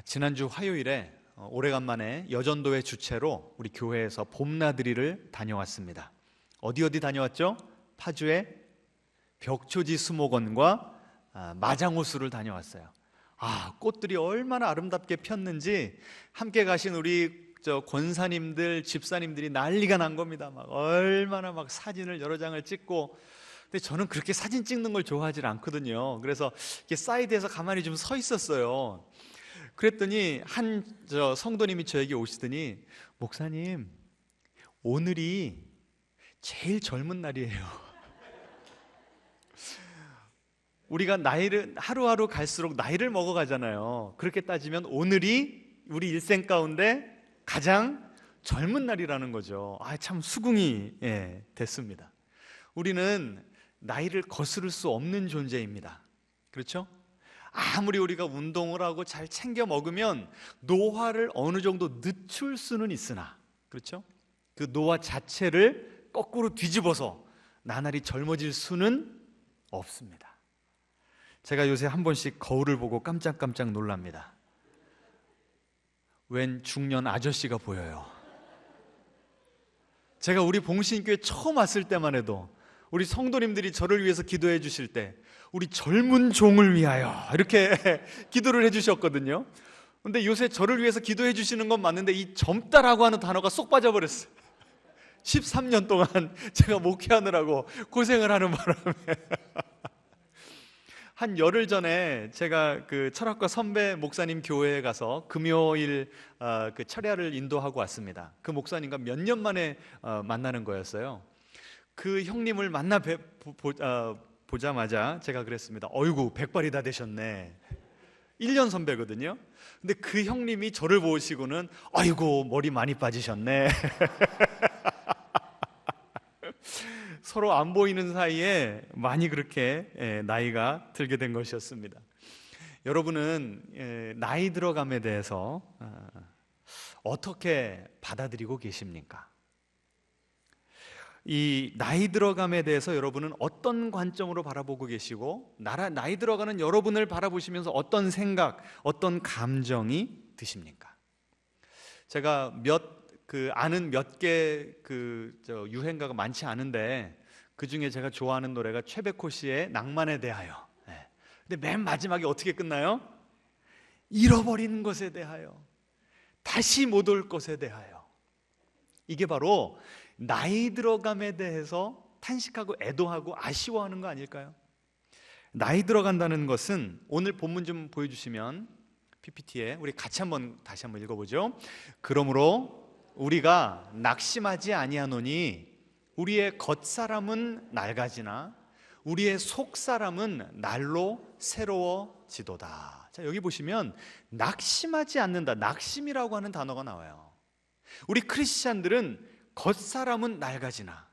지난주 화요일에 오래간만에 여전도회 주최로 우리 교회에서 봄나들이를 다녀왔습니다. 어디 다녀왔죠? 파주의 벽초지 수목원과 마장호수를 다녀왔어요. 꽃들이 얼마나 아름답게 폈는지 함께 가신 우리 권사님들, 집사님들이 난리가 난 겁니다. 얼마나 사진을 여러 장을 찍고. 근데 저는 그렇게 사진 찍는 걸 좋아하지 않거든요. 그래서 이렇게 사이드에서 가만히 좀 서 있었어요. 그랬더니 한 성도님이 저에게 오시더니, 목사님, 오늘이 제일 젊은 날이에요. 우리가 나이를 하루하루 갈수록 나이를 먹어가잖아요. 그렇게 따지면 오늘이 우리 일생 가운데 가장 젊은 날이라는 거죠. 참 수긍이 됐습니다. 우리는 나이를 거스를 수 없는 존재입니다. 그렇죠? 아무리 우리가 운동을 하고 잘 챙겨 먹으면 노화를 어느 정도 늦출 수는 있으나, 그렇죠? 그 노화 자체를 거꾸로 뒤집어서 나날이 젊어질 수는 없습니다. 제가 요새 한 번씩 거울을 보고 깜짝깜짝 놀랍니다. 웬 중년 아저씨가 보여요. 제가 우리 봉신교회 처음 왔을 때만 해도 우리 성도님들이 저를 위해서 기도해 주실 때 우리 젊은 종을 위하여 이렇게 기도를 해 주셨거든요. 근데 요새 저를 위해서 기도해 주시는 건 맞는데 이 젊다라고 하는 단어가 쏙 빠져버렸어요. 13년 동안 제가 목회하느라고 고생을 하는 바람에 한 열흘 전에 제가 그 철학과 선배 목사님 교회에 가서 금요일 그 철야를 인도하고 왔습니다. 그 목사님과 몇 년 만에 만나는 거였어요. 그 형님을 보자마자 제가 그랬습니다. 어이구, 백발이 다 되셨네. 1년 선배거든요. 근데 그 형님이 저를 보시고는 아이고, 머리 많이 빠지셨네. 서로 안 보이는 사이에 많이 그렇게 나이가 들게 된 것이었습니다. 여러분은 나이 들어감에 대해서 어떻게 받아들이고 계십니까? 이 나이 들어감에 대해서 여러분은 어떤 관점으로 바라보고 계시고, 나이 들어가는 여러분을 바라보시면서 어떤 생각, 어떤 감정이 드십니까? 제가 아는 몇 개 유행가가 많지 않은데 그 중에 제가 좋아하는 노래가 최백호 씨의 낭만에 대하여. 근데 맨 마지막에 어떻게 끝나요? 잃어버린 것에 대하여, 다시 못 올 것에 대하여. 이게 바로 나이 들어감에 대해서 탄식하고 애도하고 아쉬워하는 거 아닐까요? 나이 들어간다는 것은, 오늘 본문 좀 보여주시면 PPT에 우리 다시 한번 읽어보죠. 그러므로 우리가 낙심하지 아니하노니 우리의 겉사람은 낡아지나 우리의 속사람은 날로 새로워지도다. 자, 여기 보시면 낙심하지 않는다, 낙심이라고 하는 단어가 나와요. 우리 크리스찬들은 겉사람은 낡아지나,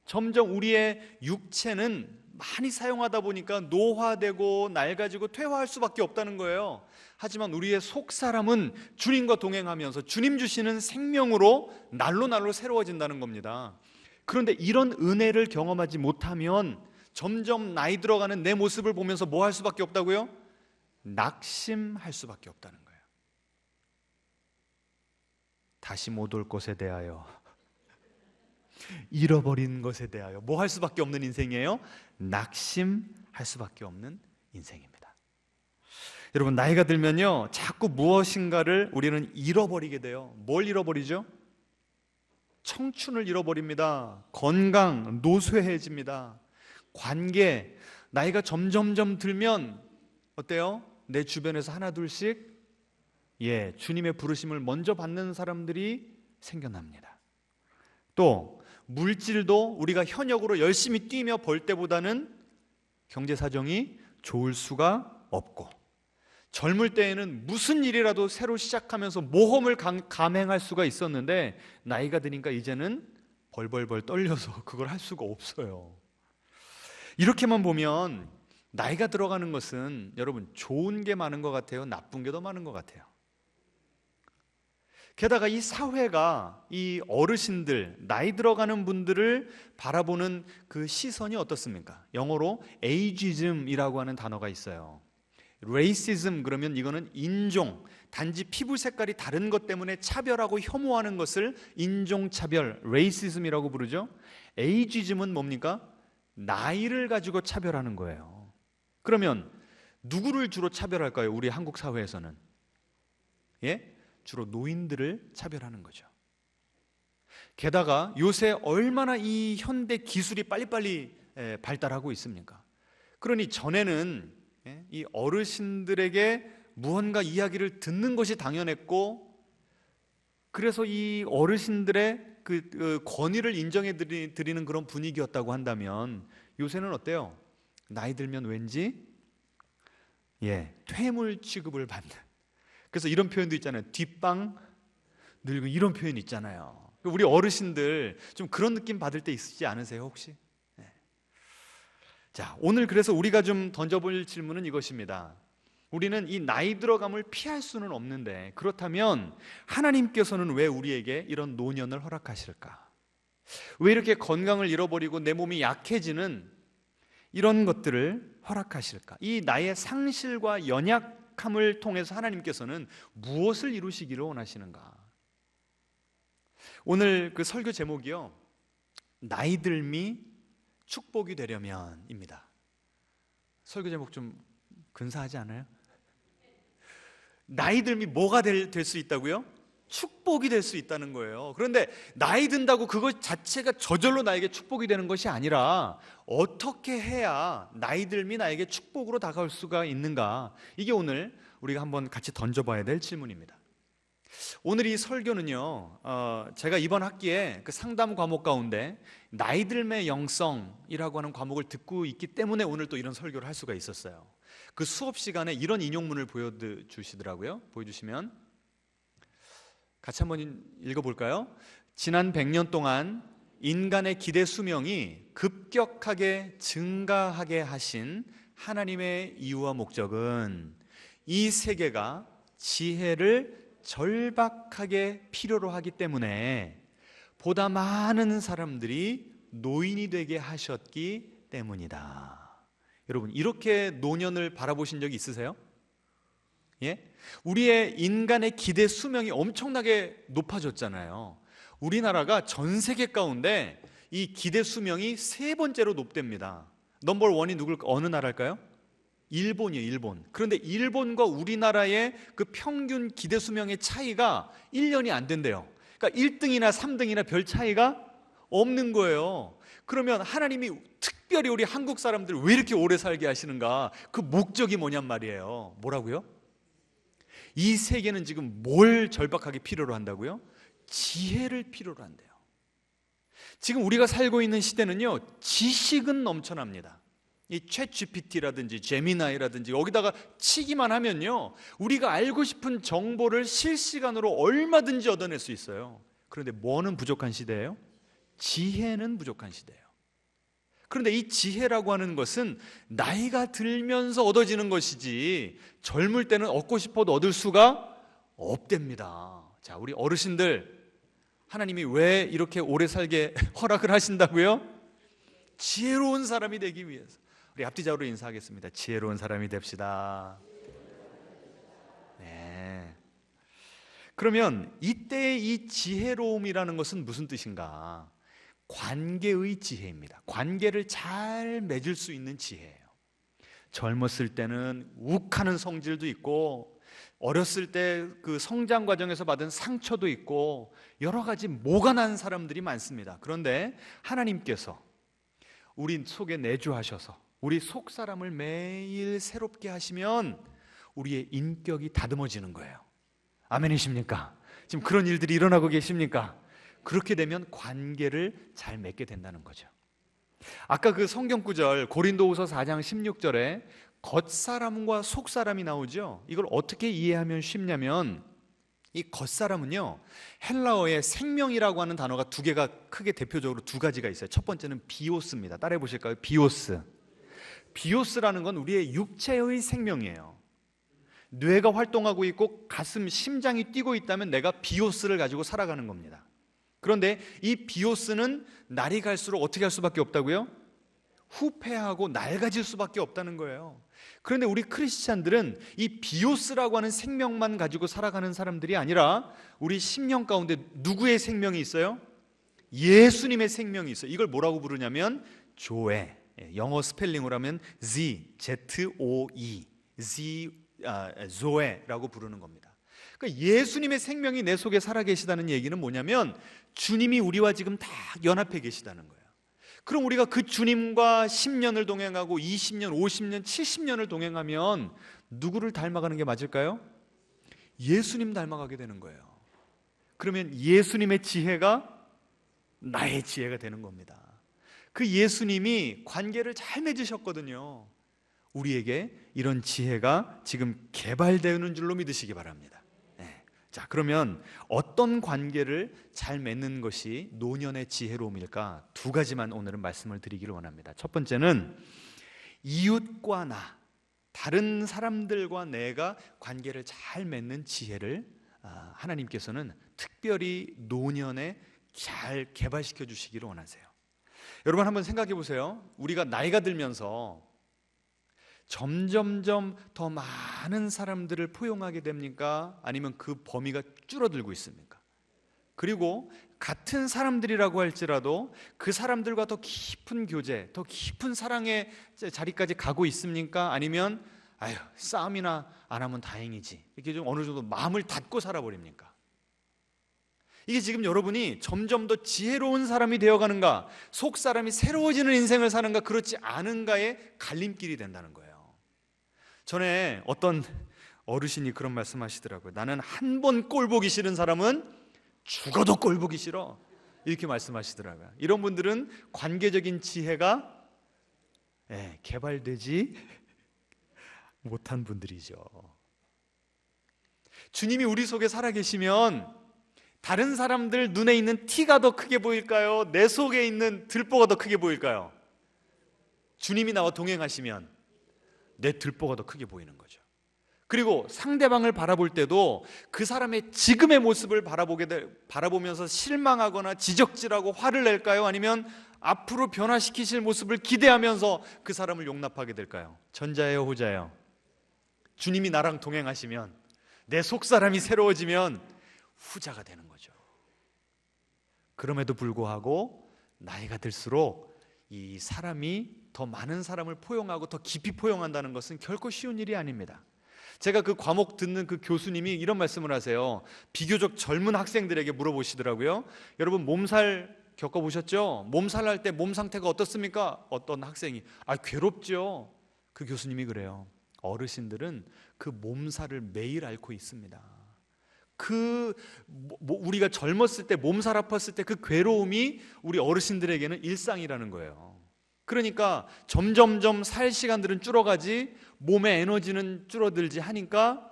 점점 우리의 육체는 많이 사용하다 보니까 노화되고 낡아지고 퇴화할 수밖에 없다는 거예요. 하지만 우리의 속사람은 주님과 동행하면서 주님 주시는 생명으로 날로 새로워진다는 겁니다. 그런데 이런 은혜를 경험하지 못하면 점점 나이 들어가는 내 모습을 보면서 뭐 할 수밖에 없다고요? 낙심할 수밖에 없다는 거예요. 다시 못 올 것에 대하여, 잃어버린 것에 대하여 뭐 할 수밖에 없는 인생이에요? 낙심할 수밖에 없는 인생입니다. 여러분, 나이가 들면요, 자꾸 무엇인가를 우리는 잃어버리게 돼요. 뭘 잃어버리죠? 청춘을 잃어버립니다. 건강, 노쇠해집니다. 관계, 나이가 점점 들면 어때요? 내 주변에서 하나 둘씩 주님의 부르심을 먼저 받는 사람들이 생겨납니다. 또 물질도 우리가 현역으로 열심히 뛰며 벌 때보다는 경제 사정이 좋을 수가 없고, 젊을 때에는 무슨 일이라도 새로 시작하면서 모험을 감행할 수가 있었는데 나이가 드니까 이제는 벌벌벌 떨려서 그걸 할 수가 없어요. 이렇게만 보면 나이가 들어가는 것은 여러분 좋은 게 많은 것 같아요? 나쁜 게 더 많은 것 같아요? 게다가 이 사회가 이 어르신들, 나이 들어가는 분들을 바라보는 그 시선이 어떻습니까? 영어로 에이지즘이라고 하는 단어가 있어요. 레이시즘 그러면 이거는 인종, 단지 피부 색깔이 다른 것 때문에 차별하고 혐오하는 것을 인종차별, 레이시즘이라고 부르죠. 에이지즘은 뭡니까? 나이를 가지고 차별하는 거예요. 그러면 누구를 주로 차별할까요? 우리 한국 사회에서는 주로 노인들을 차별하는 거죠. 게다가 요새 얼마나 이 현대 기술이 빨리빨리 발달하고 있습니까? 그러니 전에는 이 어르신들에게 무언가 이야기를 듣는 것이 당연했고, 그래서 이 어르신들의 그 권위를 인정해 드리는 그런 분위기였다고 한다면, 요새는 어때요? 나이 들면 왠지 퇴물 취급을 받는, 그래서 이런 표현도 있잖아요. 뒷방 늙은, 이런 표현 있잖아요. 우리 어르신들 좀 그런 느낌 받을 때 있으시지 않으세요 혹시? 자, 오늘 그래서 우리가 좀 던져볼 질문은 이것입니다. 우리는 이 나이 들어감을 피할 수는 없는데, 그렇다면 하나님께서는 왜 우리에게 이런 노년을 허락하실까? 왜 이렇게 건강을 잃어버리고 내 몸이 약해지는 이런 것들을 허락하실까? 이 나의 상실과 연약함을 통해서 하나님께서는 무엇을 이루시기를 원하시는가? 오늘 그 설교 제목이요, 나이 들미 축복이 되려면입니다. 설교 제목 좀 근사하지 않아요? 나이 들미 뭐가 될 수 있다고요? 축복이 될 수 있다는 거예요. 그런데 나이 든다고 그것 자체가 저절로 나에게 축복이 되는 것이 아니라, 어떻게 해야 나이 들미 나에게 축복으로 다가올 수가 있는가? 이게 오늘 우리가 한번 같이 던져봐야 될 질문입니다. 오늘 이 설교는요, 제가 이번 학기에 그 상담 과목 가운데 나이 들매 영성이라고 하는 과목을 듣고 있기 때문에 오늘 또 이런 설교를 할 수가 있었어요. 그 수업 시간에 이런 인용문을 보여주시더라고요. 보여주시면 같이 한번 읽어볼까요? 지난 100년 동안 인간의 기대 수명이 급격하게 증가하게 하신 하나님의 이유와 목적은 이 세계가 지혜를 절박하게 필요로 하기 때문에 보다 많은 사람들이 노인이 되게 하셨기 때문이다. 여러분, 이렇게 노년을 바라보신 적이 있으세요? 우리의 인간의 기대 수명이 엄청나게 높아졌잖아요. 우리나라가 전 세계 가운데 이 기대 수명이 3번째로 높답니다. 넘버 원이 어느 나라일까요? 일본이에요, 일본. 그런데 일본과 우리나라의 그 평균 기대 수명의 차이가 1년이 안 된대요. 그러니까 1등이나 3등이나 별 차이가 없는 거예요. 그러면 하나님이 특별히 우리 한국 사람들 왜 이렇게 오래 살게 하시는가? 그 목적이 뭐냔 말이에요. 뭐라고요? 이 세계는 지금 뭘 절박하게 필요로 한다고요? 지혜를 필요로 한대요. 지금 우리가 살고 있는 시대는요, 지식은 넘쳐납니다. 이 챗GPT라든지 제미나이라든지 여기다가 치기만 하면요, 우리가 알고 싶은 정보를 실시간으로 얼마든지 얻어낼 수 있어요. 그런데 뭐는 부족한 시대예요? 지혜는 부족한 시대예요. 그런데 이 지혜라고 하는 것은 나이가 들면서 얻어지는 것이지 젊을 때는 얻고 싶어도 얻을 수가 없답니다. 자, 우리 어르신들, 하나님이 왜 이렇게 오래 살게 허락을 하신다고요? 지혜로운 사람이 되기 위해서. 우리 앞뒤자로 인사하겠습니다. 지혜로운 사람이 됩시다. 네. 그러면 이때의 이 지혜로움이라는 것은 무슨 뜻인가? 관계의 지혜입니다. 관계를 잘 맺을 수 있는 지혜예요. 젊었을 때는 욱하는 성질도 있고, 어렸을 때 그 성장 과정에서 받은 상처도 있고, 여러 가지 모가 난 사람들이 많습니다. 그런데 하나님께서 우리 속에 내주하셔서 우리 속 사람을 매일 새롭게 하시면 우리의 인격이 다듬어지는 거예요. 아멘이십니까? 지금 그런 일들이 일어나고 계십니까? 그렇게 되면 관계를 잘 맺게 된다는 거죠. 아까 그 성경 구절 고린도후서 4장 16절에 겉사람과 속사람이 나오죠. 이걸 어떻게 이해하면 쉽냐면, 이 겉사람은요, 헬라어에 생명이라고 하는 단어가 2개가 크게 대표적으로 2가지가 있어요. 첫 번째는 비오스입니다. 따라해 보실까요? 비오스. 비오스라는 건 우리의 육체의 생명이에요. 뇌가 활동하고 있고 가슴, 심장이 뛰고 있다면 내가 비오스를 가지고 살아가는 겁니다. 그런데 이 비오스는 날이 갈수록 어떻게 할 수밖에 없다고요? 후패하고 낡아질 수밖에 없다는 거예요. 그런데 우리 크리스찬들은 이 비오스라고 하는 생명만 가지고 살아가는 사람들이 아니라 우리 심령 가운데 누구의 생명이 있어요? 예수님의 생명이 있어요. 이걸 뭐라고 부르냐면 조에, 영어 스펠링으로 하면 Z-O-E, 조에라고 부르는 겁니다. 그러니까 예수님의 생명이 내 속에 살아계시다는 얘기는 뭐냐면 주님이 우리와 지금 다 연합해 계시다는 거예요. 그럼 우리가 그 주님과 10년을 동행하고 20년, 50년, 70년을 동행하면 누구를 닮아가는 게 맞을까요? 예수님 닮아가게 되는 거예요. 그러면 예수님의 지혜가 나의 지혜가 되는 겁니다. 그 예수님이 관계를 잘 맺으셨거든요. 우리에게 이런 지혜가 지금 개발되는 줄로 믿으시기 바랍니다. 자, 그러면 어떤 관계를 잘 맺는 것이 노년의 지혜로움일까? 두 가지만 오늘은 말씀을 드리기를 원합니다. 첫 번째는 이웃과 나, 다른 사람들과 내가 관계를 잘 맺는 지혜를 하나님께서는 특별히 노년에 잘 개발시켜 주시기를 원하세요. 여러분 한번 생각해 보세요. 우리가 나이가 들면서 점점점 더 많은 사람들을 포용하게 됩니까? 아니면 그 범위가 줄어들고 있습니까? 그리고 같은 사람들이라고 할지라도 그 사람들과 더 깊은 교제, 더 깊은 사랑의 자리까지 가고 있습니까? 아니면 아유, 싸움이나 안 하면 다행이지, 이렇게 좀 어느 정도 마음을 닫고 살아버립니까? 이게 지금 여러분이 점점 더 지혜로운 사람이 되어가는가, 속 사람이 새로워지는 인생을 사는가, 그렇지 않은가의 갈림길이 된다는 거예요. 전에 어떤 어르신이 그런 말씀하시더라고요. 나는 한 번 꼴 보기 싫은 사람은 죽어도 꼴 보기 싫어, 이렇게 말씀하시더라고요. 이런 분들은 관계적인 지혜가 개발되지 못한 분들이죠. 주님이 우리 속에 살아계시면 다른 사람들 눈에 있는 티가 더 크게 보일까요? 내 속에 있는 들보가 더 크게 보일까요? 주님이 나와 동행하시면 내 들보가 더 크게 보이는 거죠. 그리고 상대방을 바라볼 때도 그 사람의 지금의 모습을 바라보면서 실망하거나 지적질하고 화를 낼까요? 아니면 앞으로 변화시키실 모습을 기대하면서 그 사람을 용납하게 될까요? 전자예요, 후자예요? 주님이 나랑 동행하시면, 내 속사람이 새로워지면 후자가 되는 거죠. 그럼에도 불구하고 나이가 들수록 이 사람이 더 많은 사람을 포용하고 더 깊이 포용한다는 것은 결코 쉬운 일이 아닙니다. 제가 그 과목 듣는 그 교수님이 이런 말씀을 하세요. 비교적 젊은 학생들에게 물어보시더라고요. 여러분 몸살 겪어보셨죠? 몸살 할 때 몸 상태가 어떻습니까? 어떤 학생이 괴롭죠. 그 교수님이 그래요. 어르신들은 그 몸살을 매일 앓고 있습니다. 우리가 젊었을 때 몸살 아팠을 때 그 괴로움이 우리 어르신들에게는 일상이라는 거예요. 그러니까 점점점 살 시간들은 줄어가지 몸의 에너지는 줄어들지 하니까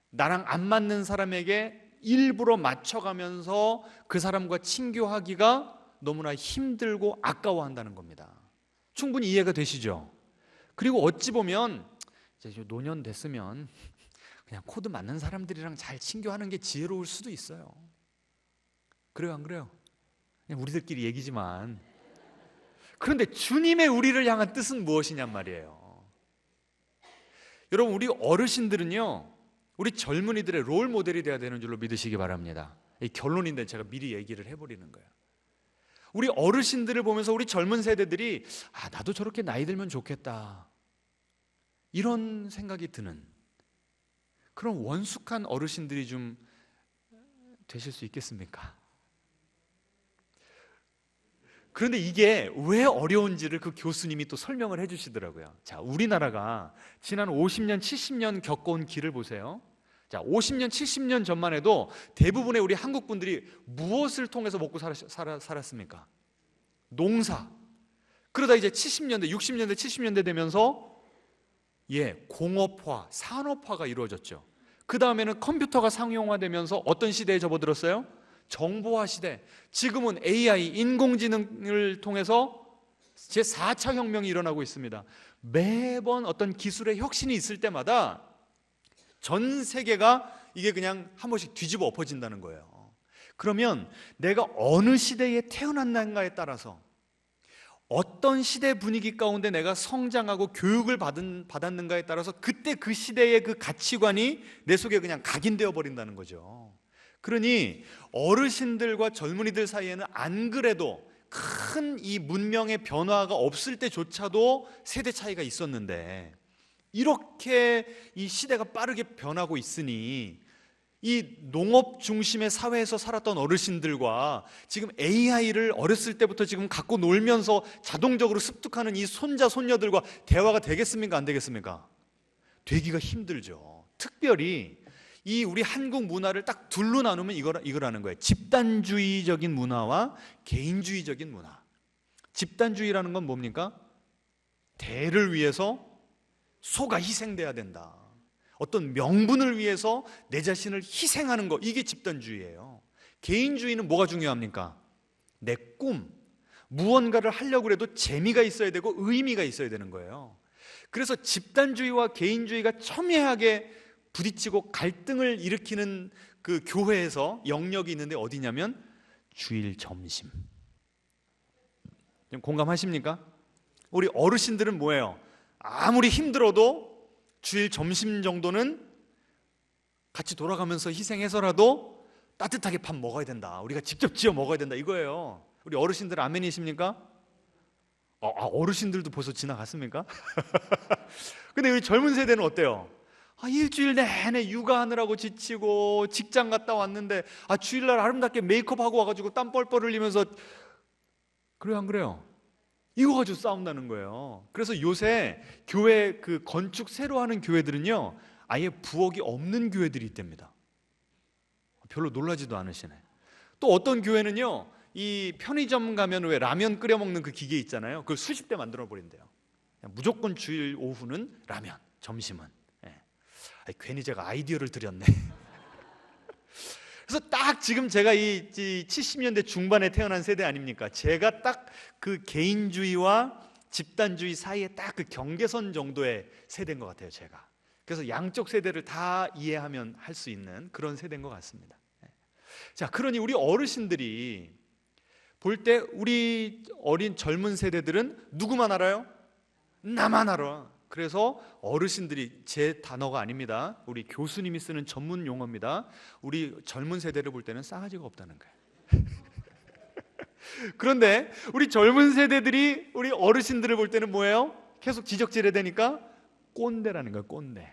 나랑 안 맞는 사람에게 일부러 맞춰가면서 그 사람과 친교하기가 너무나 힘들고 아까워한다는 겁니다. 충분히 이해가 되시죠? 그리고 어찌 보면 이제 노년 됐으면 그냥 코드 맞는 사람들이랑 잘 친교하는 게 지혜로울 수도 있어요. 그래요, 안 그래요? 그냥 우리들끼리 얘기지만. 그런데 주님의 우리를 향한 뜻은 무엇이냔 말이에요. 여러분, 우리 어르신들은요, 우리 젊은이들의 롤 모델이 돼야 되는 줄로 믿으시기 바랍니다. 이 결론인데 제가 미리 얘기를 해버리는 거예요. 우리 어르신들을 보면서 우리 젊은 세대들이 나도 저렇게 나이 들면 좋겠다, 이런 생각이 드는 그런 원숙한 어르신들이 좀 되실 수 있겠습니까? 그런데 이게 왜 어려운지를 그 교수님이 또 설명을 해주시더라고요. 자, 우리나라가 지난 50년, 70년 겪어온 길을 보세요. 자, 50년, 70년 전만 해도 대부분의 우리 한국 분들이 무엇을 통해서 먹고 살았습니까? 농사. 그러다 이제 70년대, 60년대, 70년대 되면서 공업화, 산업화가 이루어졌죠. 그 다음에는 컴퓨터가 상용화되면서 어떤 시대에 접어들었어요? 정보화 시대. 지금은 AI, 인공지능을 통해서 제4차 혁명이 일어나고 있습니다. 매번 어떤 기술의 혁신이 있을 때마다 전 세계가 이게 그냥 한 번씩 뒤집어 엎어진다는 거예요. 그러면 내가 어느 시대에 태어났는가에 따라서, 어떤 시대 분위기 가운데 내가 성장하고 교육을 받았는가에 따라서 그때 그 시대의 그 가치관이 내 속에 그냥 각인되어 버린다는 거죠. 그러니 어르신들과 젊은이들 사이에는 안 그래도 큰 이 문명의 변화가 없을 때조차도 세대 차이가 있었는데, 이렇게 이 시대가 빠르게 변하고 있으니 이 농업 중심의 사회에서 살았던 어르신들과 지금 AI를 어렸을 때부터 지금 갖고 놀면서 자동적으로 습득하는 이 손자 손녀들과 대화가 되겠습니까? 안 되겠습니까? 되기가 힘들죠. 특별히 이 우리 한국 문화를 딱 둘로 나누면 이거라는 거예요. 집단주의적인 문화와 개인주의적인 문화. 집단주의라는 건 뭡니까? 대를 위해서 소가 희생돼야 된다. 어떤 명분을 위해서 내 자신을 희생하는 거, 이게 집단주의예요. 개인주의는 뭐가 중요합니까? 내 꿈, 무언가를 하려고 해도 재미가 있어야 되고 의미가 있어야 되는 거예요. 그래서 집단주의와 개인주의가 첨예하게 부딪히고 갈등을 일으키는 그 교회에서 영역이 있는데 어디냐면 주일 점심. 좀 공감하십니까? 우리 어르신들은 뭐예요? 아무리 힘들어도 주일 점심 정도는 같이 돌아가면서 희생해서라도 따뜻하게 밥 먹어야 된다. 우리가 직접 지어 먹어야 된다. 이거예요. 우리 어르신들 아멘이십니까? 어르신들도 벌써 지나갔습니까? 근데 우리 젊은 세대는 어때요? 일주일 내내 육아하느라고 지치고 직장 갔다 왔는데 주일날 아름답게 메이크업하고 와가지고 땀 뻘뻘 흘리면서, 그래요 안 그래요? 이거 가지고 싸운다는 거예요. 그래서 요새 교회 그 건축 새로 하는 교회들은요, 아예 부엌이 없는 교회들이 있답니다. 별로 놀라지도 않으시네. 또 어떤 교회는요, 이 편의점 가면 왜 라면 끓여 먹는 그 기계 있잖아요. 그걸 수십 대 만들어 버린대요. 무조건 주일 오후는 라면, 점심은. 괜히 제가 아이디어를 드렸네. 그래서 딱 지금 제가 이 70년대 중반에 태어난 세대 아닙니까? 제가 딱 그 개인주의와 집단주의 사이에 딱 그 경계선 정도의 세대인 것 같아요, 제가. 그래서 양쪽 세대를 다 이해하면 할 수 있는 그런 세대인 것 같습니다. 자, 그러니 우리 어르신들이 볼 때 우리 어린 젊은 세대들은 누구만 알아요? 나만 알아. 그래서 어르신들이, 제 단어가 아닙니다, 우리 교수님이 쓰는 전문 용어입니다. 우리 젊은 세대를 볼 때는 싸가지가 없다는 거예요. 그런데 우리 젊은 세대들이 우리 어르신들을 볼 때는 뭐예요? 계속 지적질해야 되니까 꼰대라는 거예요, 꼰대.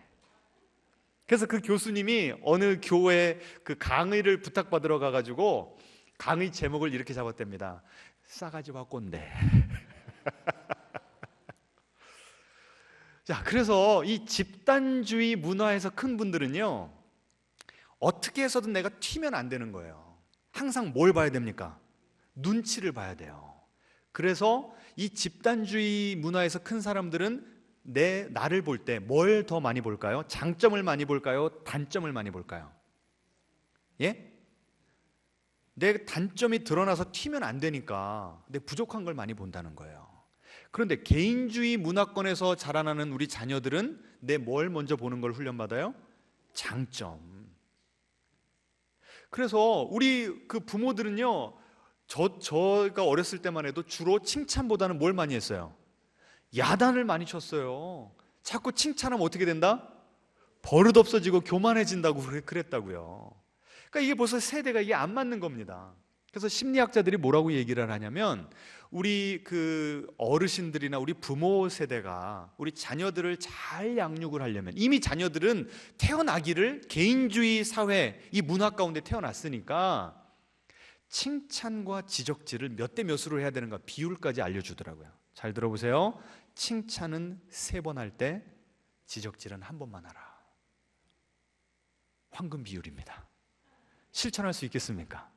그래서 그 교수님이 어느 교회 그 강의를 부탁받으러 가가지고 강의 제목을 이렇게 잡았답니다. 싸가지와 꼰대. 자, 그래서 이 집단주의 문화에서 큰 분들은요, 어떻게 해서든 내가 튀면 안 되는 거예요. 항상 뭘 봐야 됩니까? 눈치를 봐야 돼요. 그래서 이 집단주의 문화에서 큰 사람들은 나를 볼 때 뭘 더 많이 볼까요? 장점을 많이 볼까요? 단점을 많이 볼까요? 예? 내 단점이 드러나서 튀면 안 되니까 내 부족한 걸 많이 본다는 거예요. 그런데 개인주의 문화권에서 자라나는 우리 자녀들은 내 뭘 먼저 보는 걸 훈련받아요? 장점. 그래서 우리 그 부모들은요, 저가 어렸을 때만 해도 주로 칭찬보다는 뭘 많이 했어요? 야단을 많이 쳤어요. 자꾸 칭찬하면 어떻게 된다? 버릇 없어지고 교만해진다고 그랬다고요. 그러니까 이게 벌써 세대가 이게 안 맞는 겁니다. 그래서 심리학자들이 뭐라고 얘기를 하냐면, 우리 그 어르신들이나 우리 부모 세대가 우리 자녀들을 잘 양육을 하려면, 이미 자녀들은 태어나기를 개인주의 사회 이 문화 가운데 태어났으니까 칭찬과 지적질을 몇 대 몇으로 해야 되는가 비율까지 알려주더라고요. 잘 들어보세요. 칭찬은 3번 할 때, 지적질은 1번만 하라. 황금 비율입니다. 실천할 수 있겠습니까?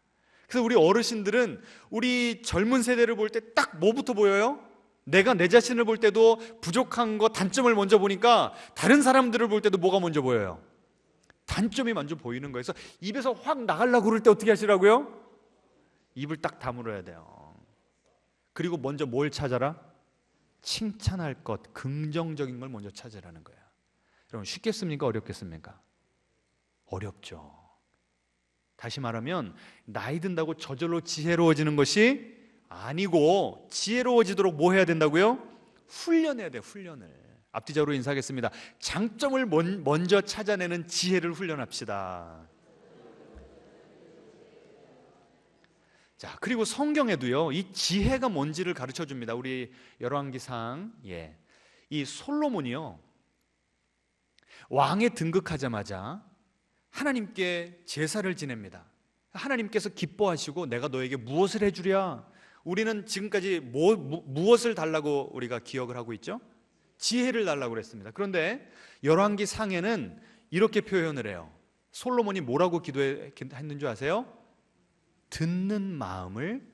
그래서 우리 어르신들은 우리 젊은 세대를 볼 때 딱 뭐부터 보여요? 내가 내 자신을 볼 때도 부족한 거, 단점을 먼저 보니까 다른 사람들을 볼 때도 뭐가 먼저 보여요? 단점이 먼저 보이는 거예요. 그래서 입에서 확 나가려고 그럴 때 어떻게 하시라고요? 입을 딱 다물어야 돼요. 그리고 먼저 뭘 찾아라? 칭찬할 것, 긍정적인 걸 먼저 찾으라는 거예요. 여러분, 쉽겠습니까? 어렵겠습니까? 어렵죠. 다시 말하면 나이 든다고 저절로 지혜로워지는 것이 아니고 지혜로워지도록 뭐 해야 된다고요? 훈련해야 돼, 훈련을. 앞뒤적으로 인사하겠습니다. 장점을 먼저 찾아내는 지혜를 훈련합시다. 자, 그리고 성경에도요, 이 지혜가 뭔지를 가르쳐 줍니다. 우리 열왕기상, 이 솔로몬이요, 왕에 등극하자마자 하나님께 제사를 지냅니다. 하나님께서 기뻐하시고 내가 너에게 무엇을 해주랴? 우리는 지금까지 무엇을 달라고 우리가 기억을 하고 있죠? 지혜를 달라고 그랬습니다. 그런데 열왕기 상에는 이렇게 표현을 해요. 솔로몬이 뭐라고 기도했는 줄 아세요? 듣는 마음을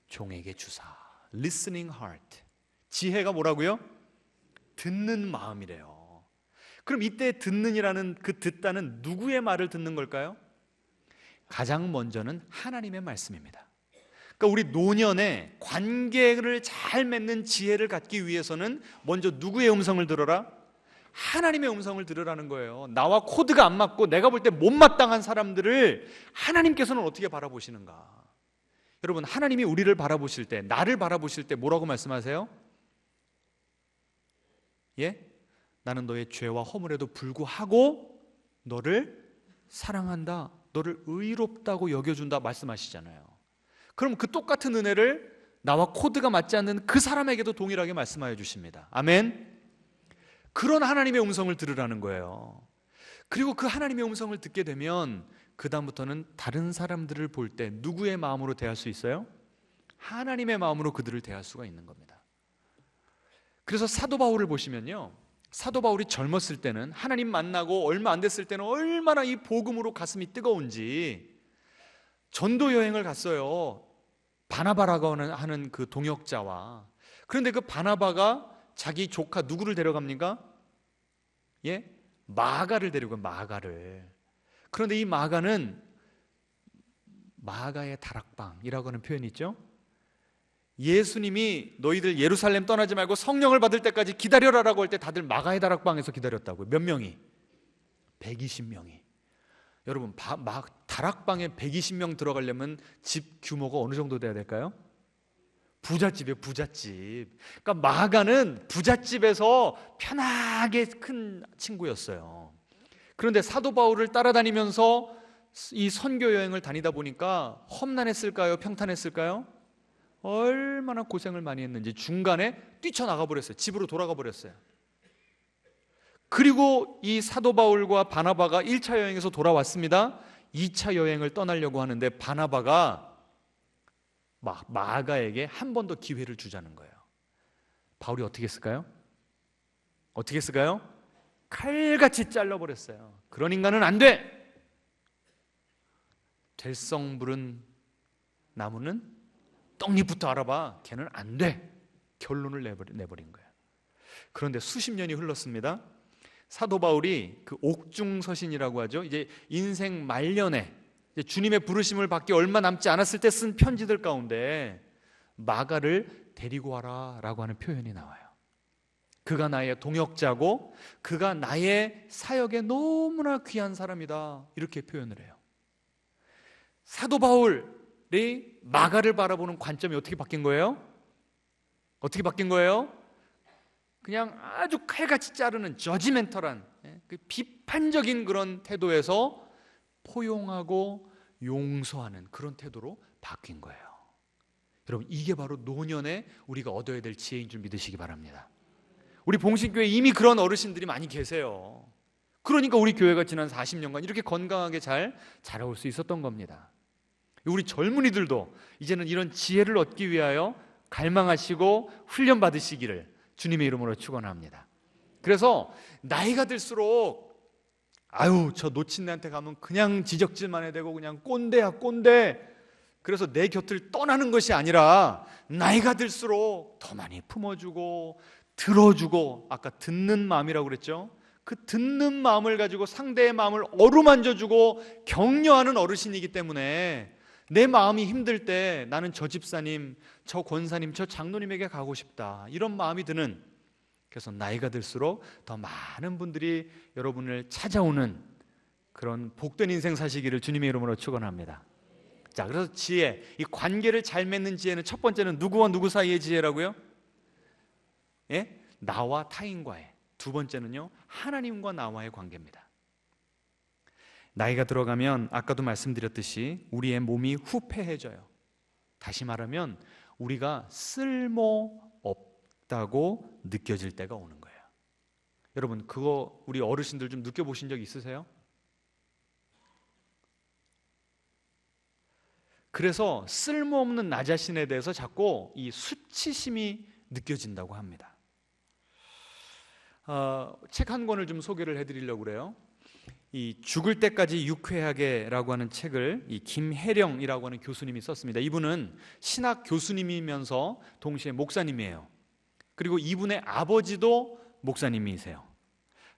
종에게 주사. Listening heart. 지혜가 뭐라고요? 듣는 마음이래요. 그럼 이때 듣는이라는 그 듣다는 누구의 말을 듣는 걸까요? 가장 먼저는 하나님의 말씀입니다. 그러니까 우리 노년에 관계를 잘 맺는 지혜를 갖기 위해서는 먼저 누구의 음성을 들어라? 하나님의 음성을 들으라는 거예요. 나와 코드가 안 맞고 내가 볼 때 못마땅한 사람들을 하나님께서는 어떻게 바라보시는가? 여러분, 하나님이 우리를 바라보실 때, 나를 바라보실 때 뭐라고 말씀하세요? 나는 너의 죄와 허물에도 불구하고 너를 사랑한다, 너를 의롭다고 여겨준다 말씀하시잖아요. 그럼 그 똑같은 은혜를 나와 코드가 맞지 않는 그 사람에게도 동일하게 말씀하여 주십니다. 아멘. 그런 하나님의 음성을 들으라는 거예요. 그리고 그 하나님의 음성을 듣게 되면 그 다음부터는 다른 사람들을 볼 때 누구의 마음으로 대할 수 있어요? 하나님의 마음으로 그들을 대할 수가 있는 겁니다. 그래서 사도 바울을 보시면요, 사도 바울이 젊었을 때는, 하나님 만나고 얼마 안 됐을 때는 얼마나 이 복음으로 가슴이 뜨거운지 전도 여행을 갔어요. 바나바라고 하는 그 동역자와. 그런데 그 바나바가 자기 조카 누구를 데려갑니까? 마가를 데려가요. 마가를. 그런데 이 마가는 마가의 다락방이라고 하는 표현이 있죠. 예수님이 너희들 예루살렘 떠나지 말고 성령을 받을 때까지 기다려라라고 할 때 다들 마가의 다락방에서 기다렸다고요. 몇 명이? 120명이. 여러분, 다락방에 120명 들어가려면 집 규모가 어느 정도 돼야 될까요? 부잣집이에요, 부잣집. 그러니까 마가는 부잣집에서 편하게 큰 친구였어요. 그런데 사도 바울을 따라다니면서 이 선교 여행을 다니다 보니까 험난했을까요? 평탄했을까요? 얼마나 고생을 많이 했는지 중간에 뛰쳐나가 버렸어요. 집으로 돌아가 버렸어요. 그리고 이 사도 바울과 바나바가 1차 여행에서 돌아왔습니다. 2차 여행을 떠나려고 하는데 바나바가 마가에게 한 번 더 기회를 주자는 거예요. 바울이 어떻게 했을까요? 어떻게 했을까요? 칼같이 잘라버렸어요. 그런 인간은 안 돼! 될성 부른 나무는 떡잎부터 알아봐. 걔는 안 돼! 결론을 내버린 거예요. 그런데 수십 년이 흘렀습니다. 사도 바울이 그 옥중서신이라고 하죠. 이제 인생 말년에 이제 주님의 부르심을 받기 얼마 남지 않았을 때 쓴 편지들 가운데 마가를 데리고 와라라고 하는 표현이 나와요. 그가 나의 동역자고 그가 나의 사역에 너무나 귀한 사람이다, 이렇게 표현을 해요. 사도 바울이 마가를 바라보는 관점이 어떻게 바뀐 거예요? 어떻게 바뀐 거예요? 그냥 아주 칼같이 자르는 저지멘털한 그 비판적인 그런 태도에서 포용하고 용서하는 그런 태도로 바뀐 거예요. 여러분, 이게 바로 노년에 우리가 얻어야 될 지혜인 줄 믿으시기 바랍니다. 우리 봉신교회에 이미 그런 어르신들이 많이 계세요. 그러니까 우리 교회가 지난 40년간 이렇게 건강하게 잘 자라올 수 있었던 겁니다. 우리 젊은이들도 이제는 이런 지혜를 얻기 위하여 갈망하시고 훈련 받으시기를 주님의 이름으로 축원합니다. 그래서 나이가 들수록 저 노친네한테 가면 그냥 지적질만 해대고 그냥 꼰대야 꼰대. 그래서 내 곁을 떠나는 것이 아니라 나이가 들수록 더 많이 품어주고 들어주고, 아까 듣는 마음이라고 그랬죠. 그 듣는 마음을 가지고 상대의 마음을 어루만져주고 격려하는 어르신이기 때문에 내 마음이 힘들 때 나는 저 집사님, 저 권사님, 저 장로님에게 가고 싶다, 이런 마음이 드는, 그래서 나이가 들수록 더 많은 분들이 여러분을 찾아오는 그런 복된 인생 사시기를 주님의 이름으로 축원합니다. 자, 그래서 지혜, 이 관계를 잘 맺는 지혜는 첫 번째는 누구와 누구 사이의 지혜라고요? 예? 나와 타인과의. 두 번째는요, 하나님과 나와의 관계입니다. 나이가 들어가면 아까도 말씀드렸듯이 우리의 몸이 후패해져요. 다시 말하면 우리가 쓸모없다고 느껴질 때가 오는 거예요. 여러분, 그거 우리 어르신들 좀 느껴보신 적 있으세요? 그래서 쓸모없는 나 자신에 대해서 자꾸 이 수치심이 느껴진다고 합니다. 책 한 권을 좀 소개를 해드리려고 그래요. 이 죽을 때까지 유쾌하게라고 하는 책을 이 김혜령이라고 하는 교수님이 썼습니다. 이분은 신학 교수님이면서 동시에 목사님이에요. 그리고 이분의 아버지도 목사님이세요.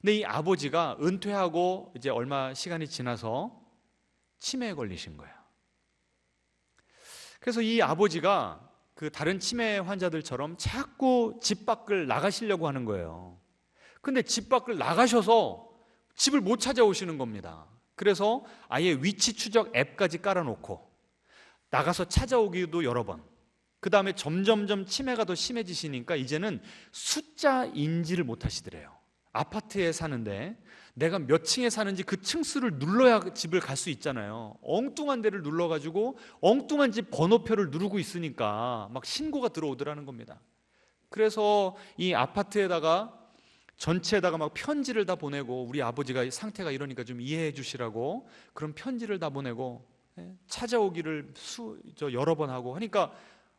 근데 이 아버지가 은퇴하고 이제 얼마 시간이 지나서 치매에 걸리신 거예요. 그래서 이 아버지가 그 다른 치매 환자들처럼 자꾸 집 밖을 나가시려고 하는 거예요. 근데 집 밖을 나가셔서 집을 못 찾아오시는 겁니다. 그래서 아예 위치 추적 앱까지 깔아놓고 나가서 찾아오기도 여러 번. 그 다음에 점점점 치매가 더 심해지시니까 이제는 숫자 인지를 못 하시더래요. 아파트에 사는데 내가 몇 층에 사는지 그 층수를 눌러야 집을 갈 수 있잖아요. 엉뚱한 데를 눌러가지고 엉뚱한 집 번호표를 누르고 있으니까 막 신고가 들어오더라는 겁니다. 그래서 이 아파트에다가 전체에다가 막 편지를 다 보내고, 우리 아버지가 상태가 이러니까 좀 이해해 주시라고 그런 편지를 다 보내고 찾아오기를 여러 번 하고 하니까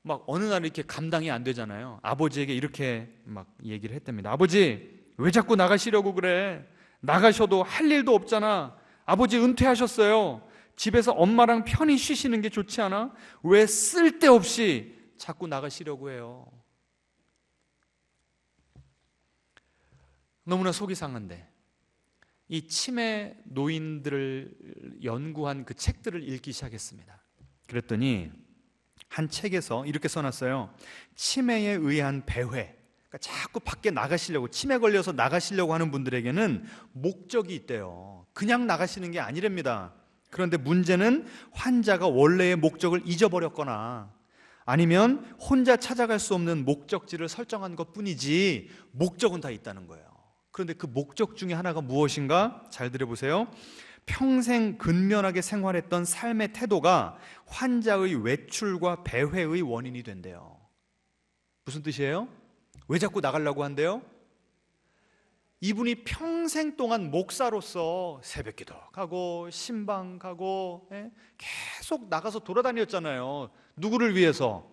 막 어느 날 이렇게 감당이 안 되잖아요. 아버지에게 이렇게 막 얘기를 했답니다. 아버지, 왜 자꾸 나가시려고 그래? 나가셔도 할 일도 없잖아. 아버지 은퇴하셨어요. 집에서 엄마랑 편히 쉬시는 게 좋지 않아? 왜 쓸데없이 자꾸 나가시려고 해요? 너무나 속이 상한데 이 치매 노인들을 연구한 그 책들을 읽기 시작했습니다. 그랬더니 한 책에서 이렇게 써놨어요. 치매에 의한 배회, 그러니까 자꾸 밖에 나가시려고, 치매 걸려서 나가시려고 하는 분들에게는 목적이 있대요. 그냥 나가시는 게 아니랍니다. 그런데 문제는 환자가 원래의 목적을 잊어버렸거나 아니면 혼자 찾아갈 수 없는 목적지를 설정한 것뿐이지 목적은 다 있다는 거예요. 그런데 그 목적 중에 하나가 무엇인가? 잘 들어보세요. 평생 근면하게 생활했던 삶의 태도가 환자의 외출과 배회의 원인이 된대요. 무슨 뜻이에요? 왜 자꾸 나가려고 한대요? 이분이 평생 동안 목사로서 새벽기도 가고 신방 가고 계속 나가서 돌아다녔잖아요. 누구를 위해서?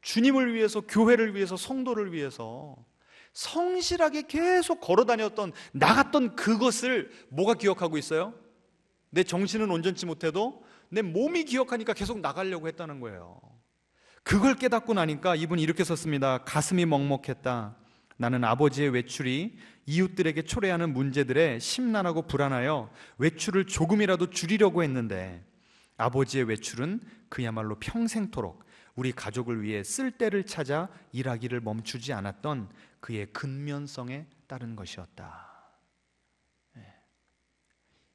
주님을 위해서, 교회를 위해서, 성도를 위해서 성실하게 계속 걸어다녔던, 나갔던 그것을 뭐가 기억하고 있어요? 내 정신은 온전치 못해도 내 몸이 기억하니까 계속 나가려고 했다는 거예요. 그걸 깨닫고 나니까 이분이 이렇게 썼습니다. 가슴이 먹먹했다. 나는 아버지의 외출이 이웃들에게 초래하는 문제들에 심란하고 불안하여 외출을 조금이라도 줄이려고 했는데 아버지의 외출은 그야말로 평생토록 우리 가족을 위해 쓸 때를 찾아 일하기를 멈추지 않았던 그의 근면성에 따른 것이었다.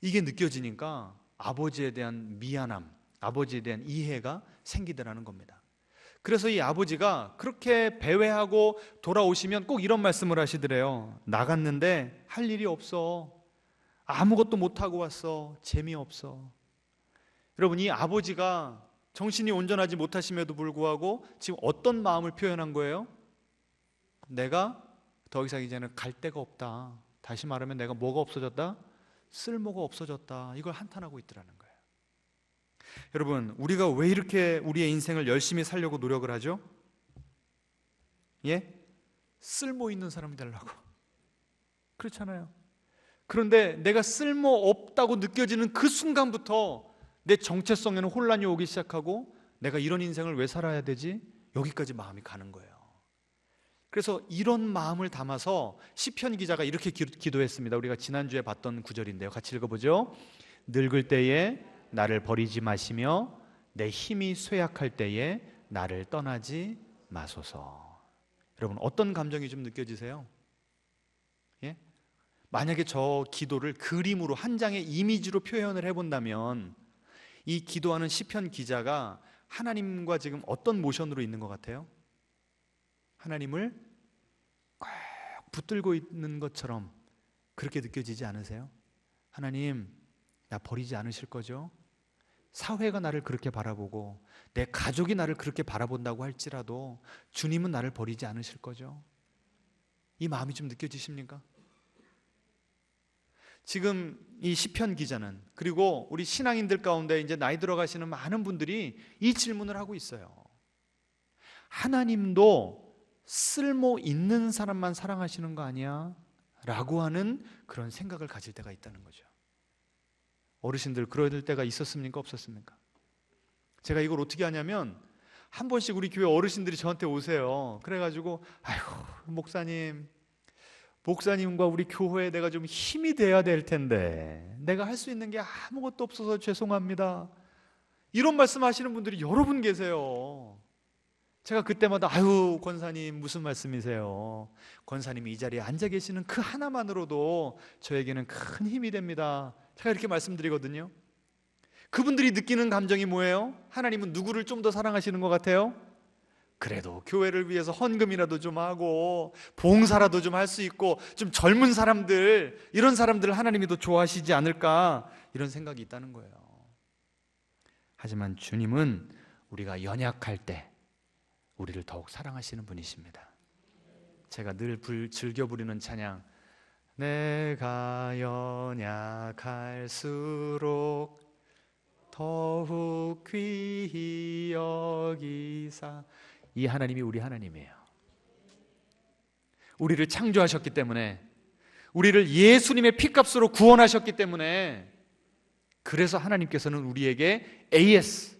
이게 느껴지니까 아버지에 대한 미안함, 아버지에 대한 이해가 생기더라는 겁니다. 그래서 이 아버지가 그렇게 배회하고 돌아오시면 꼭 이런 말씀을 하시더래요. 나갔는데 할 일이 없어. 아무것도 못하고 왔어. 재미없어. 여러분, 이 아버지가 정신이 온전하지 못하심에도 불구하고 지금 어떤 마음을 표현한 거예요? 내가 더 이상 이제는 갈 데가 없다. 다시 말하면 내가 뭐가 없어졌다? 쓸모가 없어졌다. 이걸 한탄하고 있더라는 거예요. 여러분, 우리가 왜 이렇게 우리의 인생을 열심히 살려고 노력을 하죠? 예? 쓸모 있는 사람이 되려고. 그렇잖아요. 그런데 내가 쓸모 없다고 느껴지는 그 순간부터 내 정체성에는 혼란이 오기 시작하고 내가 이런 인생을 왜 살아야 되지? 여기까지 마음이 가는 거예요. 그래서 이런 마음을 담아서 시편 기자가 이렇게 기도했습니다. 우리가 지난주에 봤던 구절인데요. 같이 읽어보죠. 늙을 때에 나를 버리지 마시며 내 힘이 쇠약할 때에 나를 떠나지 마소서. 여러분, 어떤 감정이 좀 느껴지세요? 예? 만약에 저 기도를 그림으로 한 장의 이미지로 표현을 해본다면 이 기도하는 시편 기자가 하나님과 지금 어떤 모션으로 있는 것 같아요? 하나님을 꼭 붙들고 있는 것처럼 그렇게 느껴지지 않으세요? 하나님, 나 버리지 않으실 거죠? 사회가 나를 그렇게 바라보고 내 가족이 나를 그렇게 바라본다고 할지라도 주님은 나를 버리지 않으실 거죠? 이 마음이 좀 느껴지십니까? 지금 이 시편 기자는, 그리고 우리 신앙인들 가운데 이제 나이 들어가시는 많은 분들이 이 질문을 하고 있어요. 하나님도 쓸모 있는 사람만 사랑하시는 거 아니야? 라고 하는 그런 생각을 가질 때가 있다는 거죠. 어르신들 그럴 때가 있었습니까? 없었습니까? 제가 이걸 어떻게 하냐면, 한 번씩 우리 교회 어르신들이 저한테 오세요. 그래가지고 아이고 목사님과 우리 교회에 내가 좀 힘이 돼야 될 텐데 내가 할 수 있는 게 아무것도 없어서 죄송합니다, 이런 말씀하시는 분들이 여러 분 계세요. 제가 그때마다 아유 권사님 무슨 말씀이세요? 권사님이 이 자리에 앉아 계시는 그 하나만으로도 저에게는 큰 힘이 됩니다. 제가 이렇게 말씀드리거든요. 그분들이 느끼는 감정이 뭐예요? 하나님은 누구를 좀 더 사랑하시는 것 같아요? 그래도 교회를 위해서 헌금이라도 좀 하고 봉사라도 좀 할 수 있고 좀 젊은 사람들, 이런 사람들을 하나님이 더 좋아하시지 않을까, 이런 생각이 있다는 거예요. 하지만 주님은 우리가 연약할 때 우리를 더욱 사랑하시는 분이십니다. 제가 늘 즐겨 부르는 찬양, 내가 연약할수록 더욱 귀히 여기사, 이 하나님이 우리 하나님이에요. 우리를 창조하셨기 때문에, 우리를 예수님의 피값으로 구원하셨기 때문에, 그래서 하나님께서는 우리에게 AS,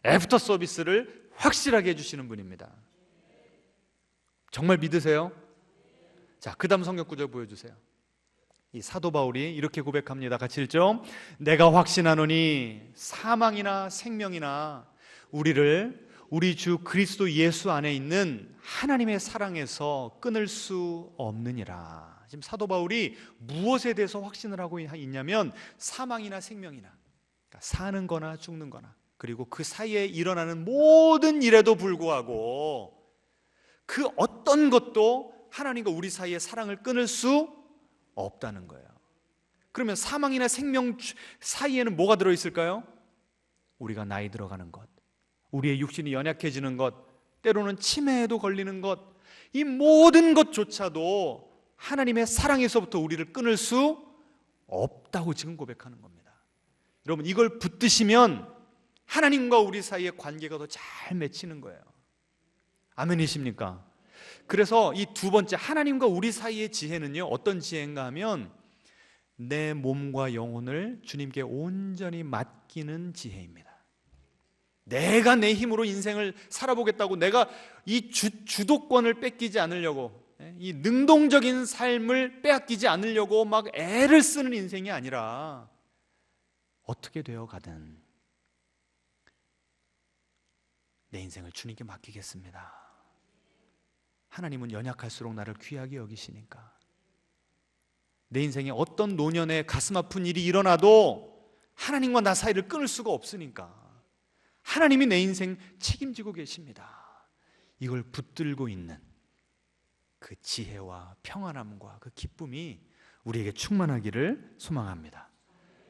애프터 서비스를 확실하게 해주시는 분입니다. 정말 믿으세요? 자, 그 다음 성경 구절 보여주세요. 이 사도 바울이 이렇게 고백합니다. 같이 읽죠. 내가 확신하노니 사망이나 생명이나 우리를 우리 주 그리스도 예수 안에 있는 하나님의 사랑에서 끊을 수 없느니라. 지금 사도 바울이 무엇에 대해서 확신을 하고 있냐면 사망이나 생명이나, 그러니까 사는 거나 죽는 거나, 그리고 그 사이에 일어나는 모든 일에도 불구하고 그 어떤 것도 하나님과 우리 사이의 사랑을 끊을 수 없다는 거예요. 그러면 사망이나 생명 사이에는 뭐가 들어있을까요? 우리가 나이 들어가는 것, 우리의 육신이 연약해지는 것, 때로는 치매에도 걸리는 것, 이 모든 것조차도 하나님의 사랑에서부터 우리를 끊을 수 없다고 지금 고백하는 겁니다. 여러분, 이걸 붙드시면 하나님과 우리 사이의 관계가 더 잘 맺히는 거예요. 아멘이십니까? 그래서 이 두 번째, 하나님과 우리 사이의 지혜는요, 어떤 지혜인가 하면 내 몸과 영혼을 주님께 온전히 맡기는 지혜입니다. 내가 내 힘으로 인생을 살아보겠다고, 내가 이 주도권을 뺏기지 않으려고, 이 능동적인 삶을 빼앗기지 않으려고 막 애를 쓰는 인생이 아니라, 어떻게 되어 가든 내 인생을 주님께 맡기겠습니다. 하나님은 연약할수록 나를 귀하게 여기시니까, 내 인생에 어떤 노년에 가슴 아픈 일이 일어나도 하나님과 나 사이를 끊을 수가 없으니까 하나님이 내 인생 책임지고 계십니다. 이걸 붙들고 있는 그 지혜와 평안함과 그 기쁨이 우리에게 충만하기를 소망합니다.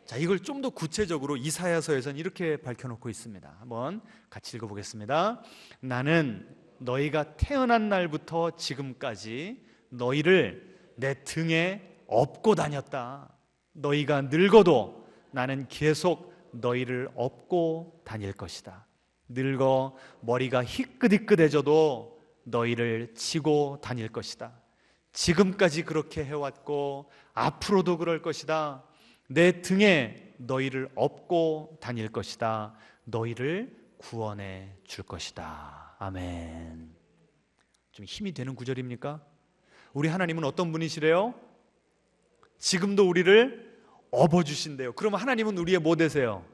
자, 이걸 좀 더 구체적으로 이사야서에서는 이렇게 밝혀놓고 있습니다. 한번 같이 읽어보겠습니다. 나는 너희가 태어난 날부터 지금까지 너희를 내 등에 업고 다녔다. 너희가 늙어도 나는 계속 너희를 업고 다닐 것이다. 늙어 머리가 희끗희끗해져도 너희를 치고 다닐 것이다. 지금까지 그렇게 해왔고 앞으로도 그럴 것이다. 내 등에 너희를 업고 다닐 것이다. 너희를 구원해 줄 것이다. 아멘. 좀 힘이 되는 구절입니까? 우리 하나님은 어떤 분이시래요? 지금도 우리를 업어주신대요. 그러면 하나님은 우리의 뭐 되세요?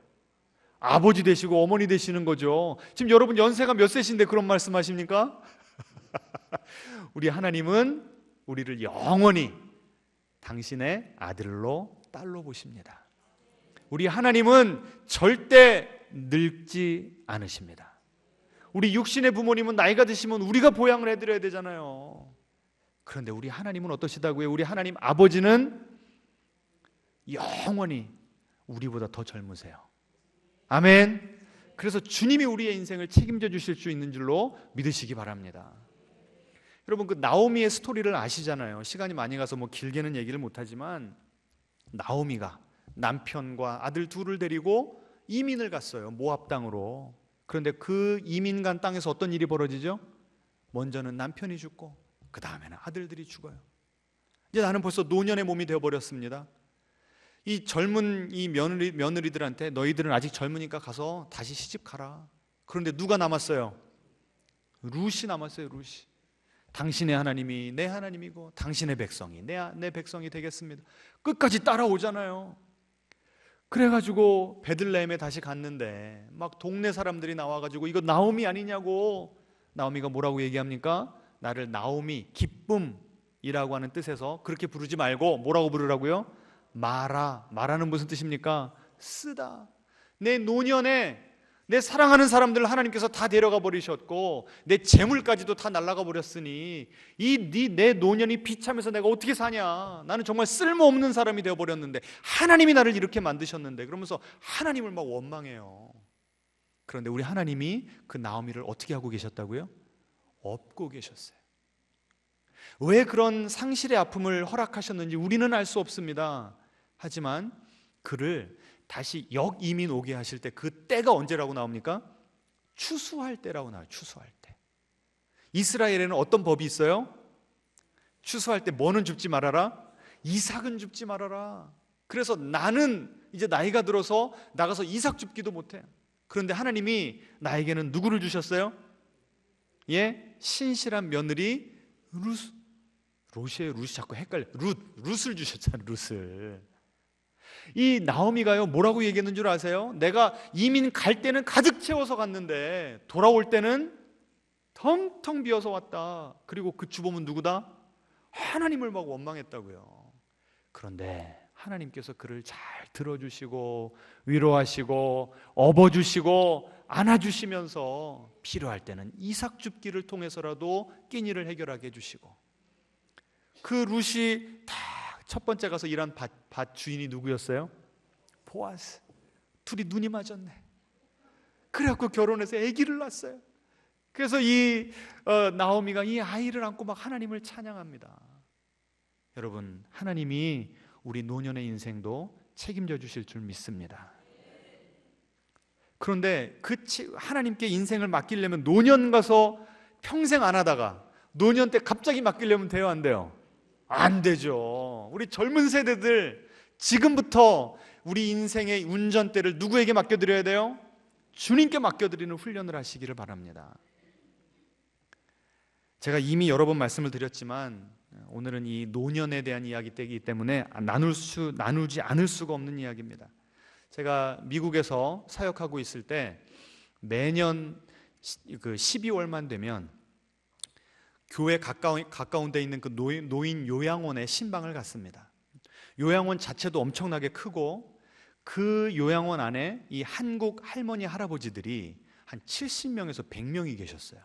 아버지 되시고 어머니 되시는 거죠. 지금 여러분 연세가 몇 세신데 그런 말씀하십니까? 우리 하나님은 우리를 영원히 당신의 아들로 딸로 보십니다. 우리 하나님은 절대 늙지 않으십니다. 우리 육신의 부모님은 나이가 드시면 우리가 보양을 해드려야 되잖아요. 그런데 우리 하나님은 어떠시다고요? 우리 하나님 아버지는 영원히 우리보다 더 젊으세요. 아멘. 그래서 주님이 우리의 인생을 책임져 주실 수 있는 줄로 믿으시기 바랍니다. 여러분, 그 나오미의 스토리를 아시잖아요. 시간이 많이 가서 뭐 길게는 얘기를 못하지만, 나오미가 남편과 아들 둘을 데리고 이민을 갔어요. 모압 땅으로. 그런데 그 이민 간 땅에서 어떤 일이 벌어지죠? 먼저는 남편이 죽고 그 다음에는 아들들이 죽어요. 이제 나는 벌써 노년의 몸이 되어버렸습니다. 이 젊은 이 며느리들한테 너희들은 아직 젊으니까 가서 다시 시집 가라. 그런데 누가 남았어요? 룻이 남았어요. 룻이. 당신의 하나님이 내 하나님이고 당신의 백성이 내 백성이 되겠습니다. 끝까지 따라오잖아요. 그래가지고 베들레헴에 다시 갔는데 막 동네 사람들이 나와가지고 이거 나오미 아니냐고. 나오미가 뭐라고 얘기합니까? 나를 나오미, 기쁨이라고 하는 뜻에서 그렇게 부르지 말고 뭐라고 부르라고요? 마라. 마라는 무슨 뜻입니까? 쓰다. 내 노년에 내 사랑하는 사람들을 하나님께서 다 데려가 버리셨고 내 재물까지도 다 날아가 버렸으니 내 노년이 비참해서 내가 어떻게 사냐. 나는 정말 쓸모없는 사람이 되어버렸는데 하나님이 나를 이렇게 만드셨는데, 그러면서 하나님을 막 원망해요. 그런데 우리 하나님이 그 나오미를 어떻게 하고 계셨다고요? 업고 계셨어요. 왜 그런 상실의 아픔을 허락하셨는지 우리는 알 수 없습니다. 하지만 그를 다시 역이민 오게 하실 때 그 때가 언제라고 나옵니까? 추수할 때라고 나와요. 추수할 때. 이스라엘에는 어떤 법이 있어요? 추수할 때 뭐는 줍지 말아라? 이삭은 줍지 말아라. 그래서 나는 이제 나이가 들어서 나가서 이삭 줍기도 못해. 그런데 하나님이 나에게는 누구를 주셨어요? 예, 신실한 며느리 룻이에요. 룻이 자꾸 헷갈려. 룻을 주셨잖아요. 룻을. 이 나오미가요 뭐라고 얘기했는 줄 아세요? 내가 이민 갈 때는 가득 채워서 갔는데 돌아올 때는 텅텅 비어서 왔다. 그리고 그 주범은 누구다? 하나님을 막 원망했다고요. 그런데 하나님께서 그를 잘 들어주시고 위로하시고 업어주시고 안아주시면서 필요할 때는 이삭 줍기를 통해서라도 끼니를 해결하게 해주시고, 그 룻이 다 첫 번째 가서 일한 밭 주인이 누구였어요? 보아스. 둘이 눈이 맞았네. 그래갖고 결혼해서 아기를 낳았어요. 그래서 이 나오미가 이 아이를 안고 막 하나님을 찬양합니다. 여러분, 하나님이 우리 노년의 인생도 책임져 주실 줄 믿습니다. 그런데 하나님께 인생을 맡기려면 노년 가서 평생 안 하다가 노년 때 갑자기 맡기려면 돼요, 안 돼요? 안 되죠. 우리 젊은 세대들 지금부터 우리 인생의 운전대를 누구에게 맡겨드려야 돼요? 주님께 맡겨드리는 훈련을 하시기를 바랍니다. 제가 이미 여러 번 말씀을 드렸지만 오늘은 이 노년에 대한 이야기이기 때문에 나누지 않을 수가 없는 이야기입니다. 제가 미국에서 사역하고 있을 때 매년 그 12월만 되면 교회 가까운 데 있는 그 노인 요양원에 신방을 갔습니다. 요양원 자체도 엄청나게 크고 그 요양원 안에 이 한국 할머니 할아버지들이 한 70명에서 100명이 계셨어요.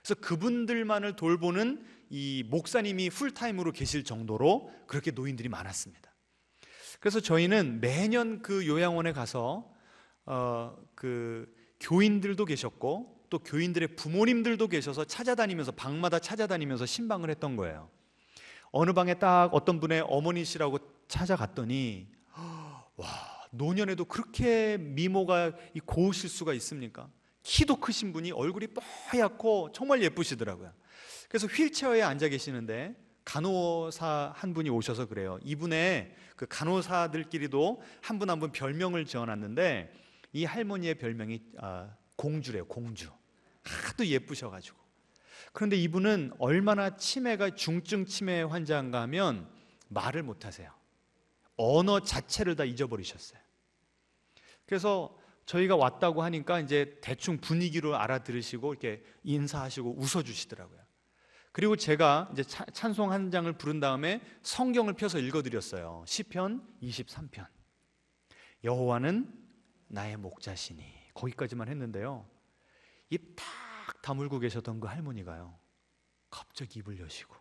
그래서 그분들만을 돌보는 이 목사님이 풀타임으로 계실 정도로 그렇게 노인들이 많았습니다. 그래서 저희는 매년 그 요양원에 가서 그 교인들도 계셨고 또 교인들의 부모님들도 계셔서 찾아다니면서 방마다 찾아다니면서 신방을 했던 거예요. 어느 방에 딱 어떤 분의 어머니시라고 찾아갔더니 와, 노년에도 그렇게 미모가 고우실 수가 있습니까? 키도 크신 분이 얼굴이 뽀얗고 정말 예쁘시더라고요. 그래서 휠체어에 앉아 계시는데 간호사 한 분이 오셔서 그래요. 이분의 그 간호사들끼리도 한 분 한 분 별명을 지어놨는데 이 할머니의 별명이 공주래요. 공주. 하도 예쁘셔가지고. 그런데 이분은 얼마나 치매가 중증 치매 환자인가 하면 말을 못하세요. 언어 자체를 다 잊어버리셨어요. 그래서 저희가 왔다고 하니까 이제 대충 분위기로 알아들으시고 이렇게 인사하시고 웃어주시더라고요. 그리고 제가 이제 찬송 한 장을 부른 다음에 성경을 펴서 읽어드렸어요. 시편 23편. 여호와는 나의 목자시니 거기까지만 했는데요, 입 탁 다물고 계셨던 그 할머니가요, 갑자기 입을 여시고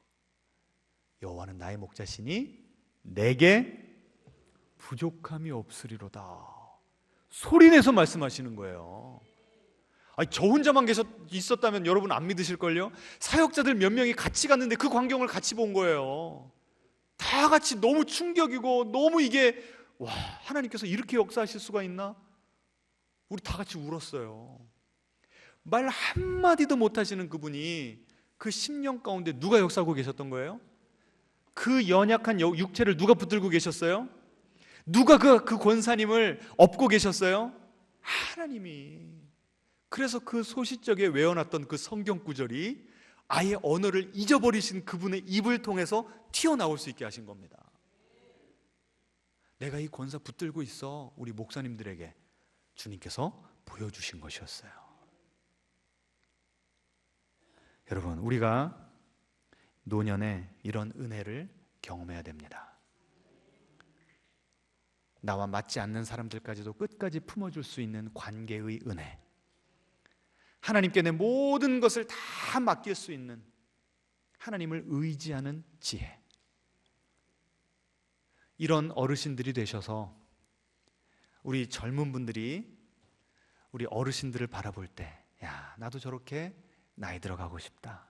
여호와는 나의 목자시니 내게 부족함이 없으리로다 소리내서 말씀하시는 거예요. 아니, 저 혼자만 있었다면 여러분 안 믿으실걸요? 사역자들 몇 명이 같이 갔는데 그 광경을 같이 본 거예요. 다 같이 너무 충격이고 너무 이게, 와, 하나님께서 이렇게 역사하실 수가 있나? 우리 다 같이 울었어요. 말 한마디도 못하시는 그분이 그 10년 가운데 누가 역사하고 계셨던 거예요? 그 연약한 육체를 누가 붙들고 계셨어요? 누가 그 권사님을 업고 계셨어요? 하나님이. 그래서 그 소시적에 외워놨던 그 성경 구절이 아예 언어를 잊어버리신 그분의 입을 통해서 튀어나올 수 있게 하신 겁니다. 내가 이 권사 붙들고 있어, 우리 목사님들에게 주님께서 보여주신 것이었어요. 여러분, 우리가 노년에 이런 은혜를 경험해야 됩니다. 나와 맞지 않는 사람들까지도 끝까지 품어줄 수 있는 관계의 은혜, 하나님께 내 모든 것을 다 맡길 수 있는 하나님을 의지하는 지혜, 이런 어르신들이 되셔서 우리 젊은 분들이 우리 어르신들을 바라볼 때, 야, 나도 저렇게 나이 들어가고 싶다,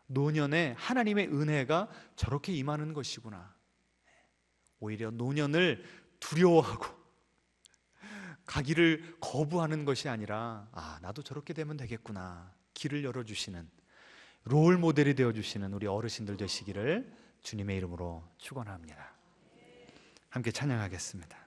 노년에 하나님의 은혜가 저렇게 임하는 것이구나, 오히려 노년을 두려워하고 가기를 거부하는 것이 아니라, 아, 나도 저렇게 되면 되겠구나, 길을 열어주시는 롤 모델이 되어주시는 우리 어르신들 되시기를 주님의 이름으로 축원합니다. 함께 찬양하겠습니다.